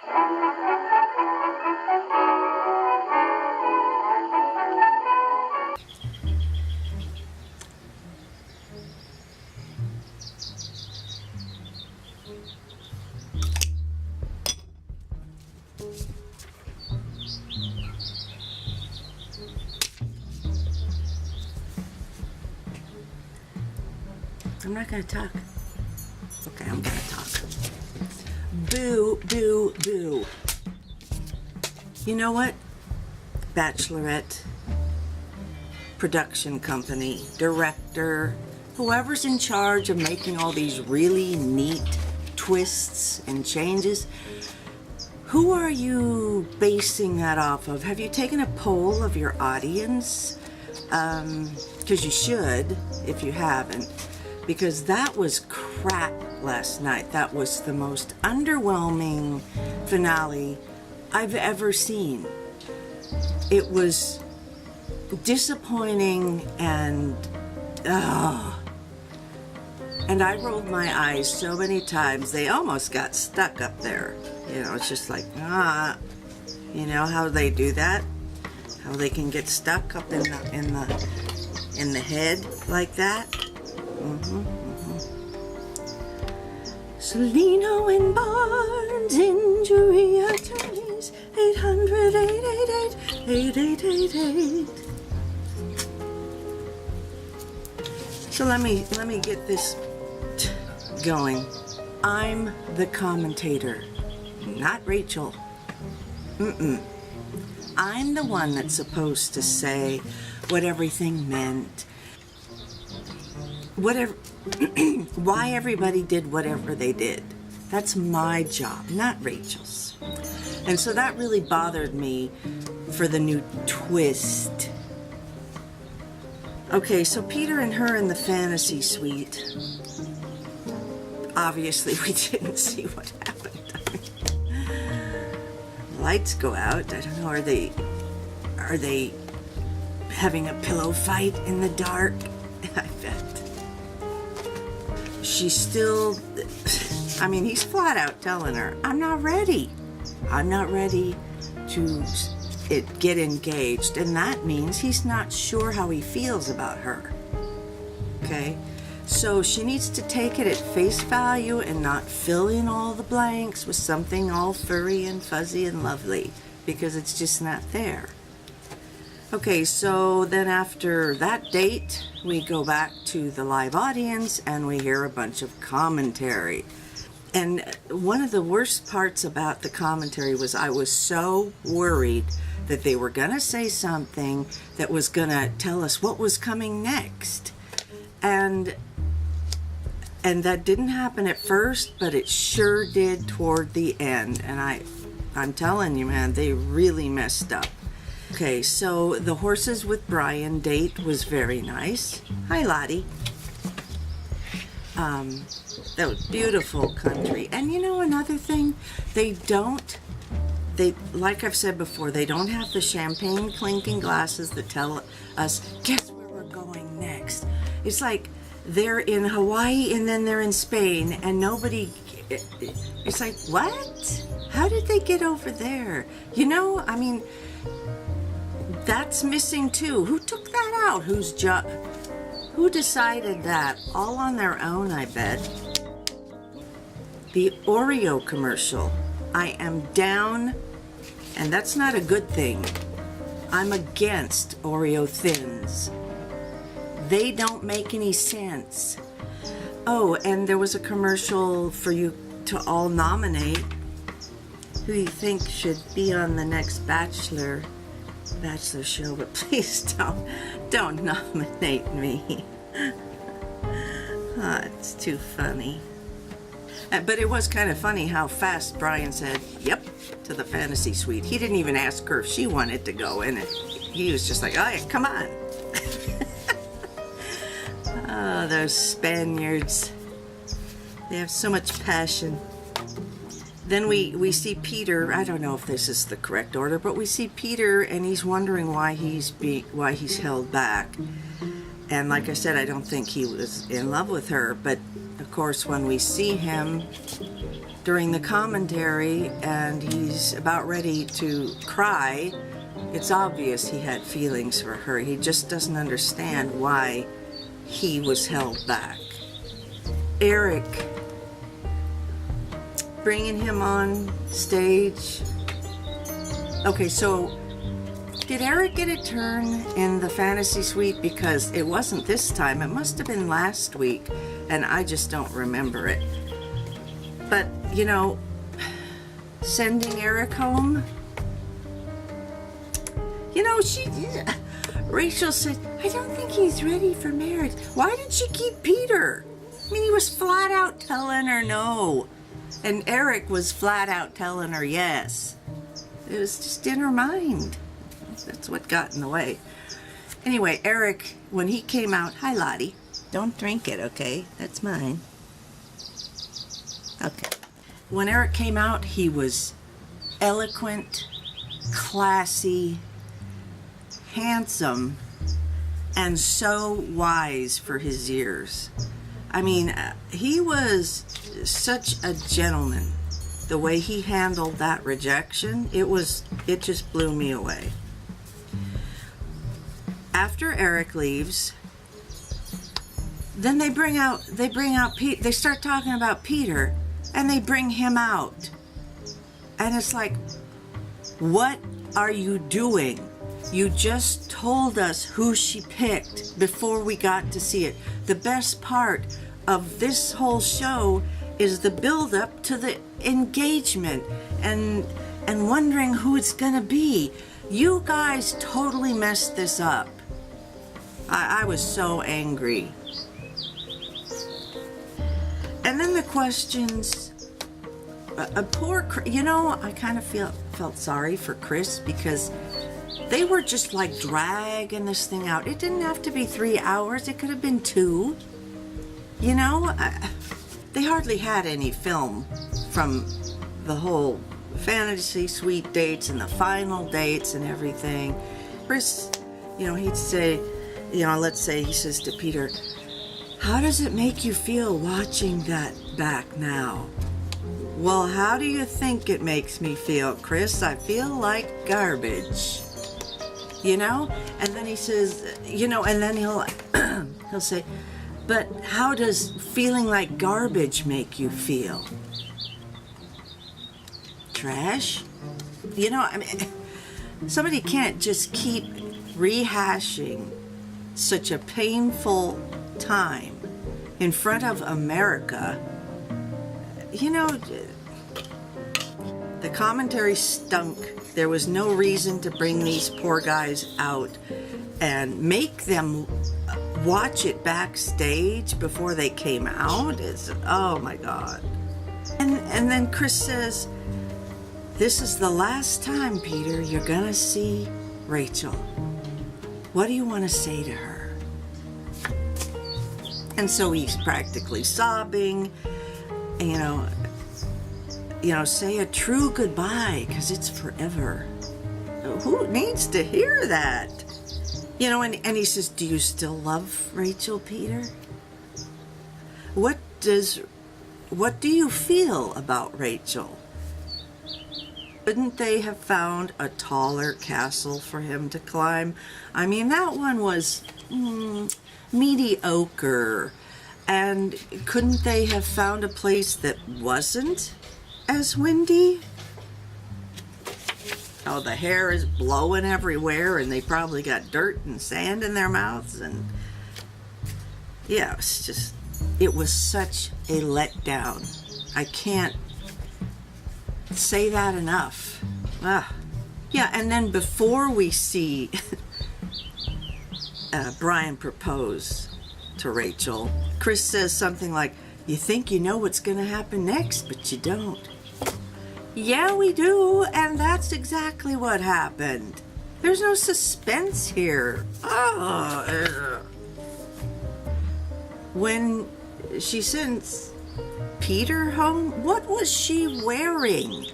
I'm not gonna talk. Okay, I'm gonna talk. Boo, boo, boo. You know what? Bachelorette, production company, director, whoever's in charge of making all these really neat twists and changes, who are you basing that off of? Have you taken a poll of your audience? Because you should, if you haven't. Because that was crap last night. That was the most underwhelming finale I've ever seen. It was disappointing and I rolled my eyes so many times they almost got stuck up there. You know, it's just like, you know how they do that? How they can get stuck up in the head like that? Solino and Barnes, injury attorneys, 800-888-8888. So let me get this going. I'm the commentator, not Rachel. I'm the one that's supposed to say what everything meant. Whatever, why everybody did whatever they did. That's my job, not Rachel's. And so that really bothered me for the new twist. Okay, so Peter and her in the fantasy suite. Obviously, we didn't see what happened. Lights go out. I don't know, are they having a pillow fight in the dark? I bet. She's still, I mean, he's flat out telling her, I'm not ready. I'm not ready to get engaged. And that means he's not sure how he feels about her. Okay? So she needs to take it at face value and not fill in all the blanks with something all furry and fuzzy and lovely, because it's just not there. Okay, so then after that date, we go back to the live audience and we hear a bunch of commentary. And one of the worst parts about the commentary was I was so worried that they were gonna say something that was gonna tell us what was coming next. And that didn't happen at first, but it sure did toward the end. And I'm telling you, man, they really messed up. Okay, so the Horses with Brian date was very nice. Hi, Lottie. That was beautiful country. And you know another thing? They, like I've said before, they don't have the champagne clinking glasses that tell us, guess where we're going next. It's like they're in Hawaii and then they're in Spain and nobody, it's like, what? How did they get over there? You know, I mean, that's missing too. Who took that out? Who decided that? All on their own, I bet. The Oreo commercial. I am down, and that's not a good thing. I'm against Oreo thins. They don't make any sense. Oh, and there was a commercial for you to all nominate who you think should be on the next Bachelor show, but please don't nominate me. Oh, it's too funny. But it was kind of funny how fast Brian said, yep, to the fantasy suite. He didn't even ask her if she wanted to go in it. He was just like, oh, yeah, come on. Oh, those Spaniards. They have so much passion. Then we see Peter. I don't know if this is the correct order, but we see Peter and he's wondering why he's held back. And like I said, I don't think he was in love with her, but of course when we see him during the commentary and he's about ready to cry, it's obvious he had feelings for her. He just doesn't understand why he was held back. Eric, bringing him on stage. Okay, so did Eric get a turn in the fantasy suite? Because it wasn't this time. It must have been last week, and I just don't remember it. But, you know, sending Eric home, you know, Rachel said, I don't think he's ready for marriage. Why did she keep Peter? I mean, he was flat out telling her no. And Eric was flat out telling her yes. It was just in her mind. That's what got in the way. Anyway, Eric, when he came out, hi Lottie, don't drink it, okay? That's mine. Okay. When Eric came out, he was eloquent, classy, handsome, and so wise for his years. I mean, he was such a gentleman. The way he handled that rejection, it just blew me away. After Eric leaves, then they start talking about Peter, and they bring him out. And it's like, what are you doing? You just told us who she picked before we got to see it. The best part of this whole show is the build-up to the engagement and wondering who it's gonna be. You guys totally messed this up. I was so angry. And then the questions. I kind of felt sorry for Chris because they were just like dragging this thing out. It didn't have to be 3 hours. It could have been 2. You know, they hardly had any film from the whole fantasy suite dates and the final dates and everything. Chris, he'd say, let's say he says to Peter, how does it make you feel watching that back now? Well, how do you think it makes me feel, Chris? I feel like garbage. And then he says, and then he'll say, but how does feeling like garbage make you feel? Trash? Somebody can't just keep rehashing such a painful time in front of America. The commentary stunk. There was no reason to bring these poor guys out and make them watch it backstage before they came out. Oh my God. And then Chris says, this is the last time, Peter, you're gonna see Rachel. What do you want to say to her? And so he's practically sobbing, say a true goodbye, because it's forever. Who needs to hear that? And he says, do you still love Rachel, Peter? What do you feel about Rachel? Couldn't they have found a taller castle for him to climb? I mean, that one was mediocre. And couldn't they have found a place that wasn't as windy? Oh, the hair is blowing everywhere, and they probably got dirt and sand in their mouths, and yeah, it was such a letdown. I can't say that enough. Yeah, and then before we see Brian propose to Rachel, Chris says something like, you think you know what's going to happen next, but you don't. Yeah, we do, and that's exactly what happened. There's no suspense here. When she sends Peter home, what was she wearing?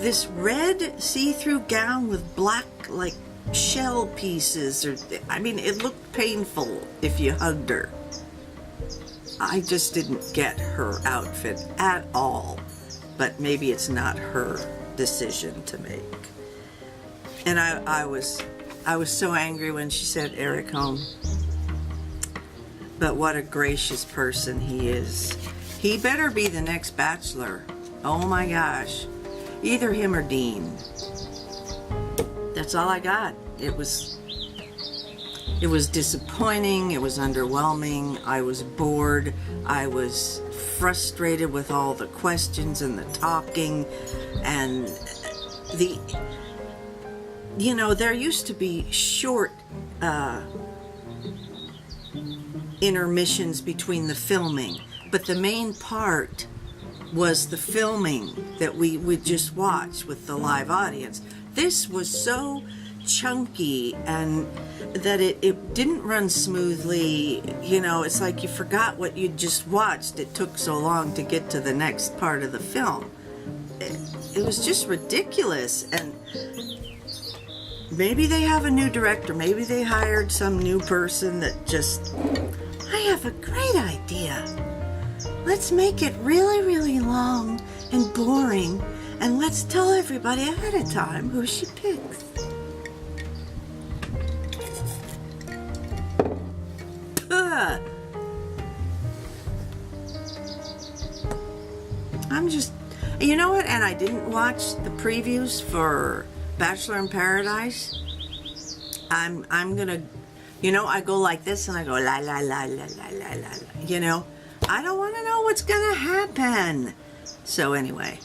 This red see-through gown with black, shell pieces. It looked painful if you hugged her. I just didn't get her outfit at all. but maybe it's not her decision to make. And I was so angry when she said Eric home. But what a gracious person he is. He better be the next Bachelor. Oh my gosh. Either him or Dean. That's all I got. It was disappointing. It was underwhelming. I was bored. I was frustrated with all the questions and the talking. And there used to be short intermissions between the filming, but the main part was the filming that we would just watch with the live audience. This was so chunky and that it didn't run smoothly. It's like you forgot what you just watched. It took so long to get to the next part of the film. It was just ridiculous. And maybe they have a new director. Maybe they hired some new person that just... I have a great idea. Let's make it really, really long and boring, and let's tell everybody ahead of time who she picks. Ugh. I'm just... You know what? And I didn't watch the previews for Bachelor in Paradise. I'm gonna... I go like this and I go la la la la la la la. I don't want to know what's gonna happen. So anyway,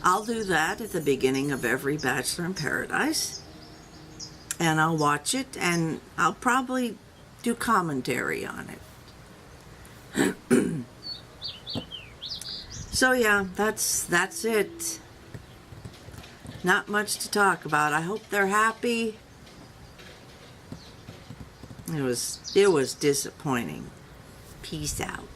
I'll do that at the beginning of every Bachelor in Paradise, and I'll watch it, and I'll probably do commentary on it. So yeah, that's it. Not much to talk about. I hope they're happy. It was disappointing. Peace out.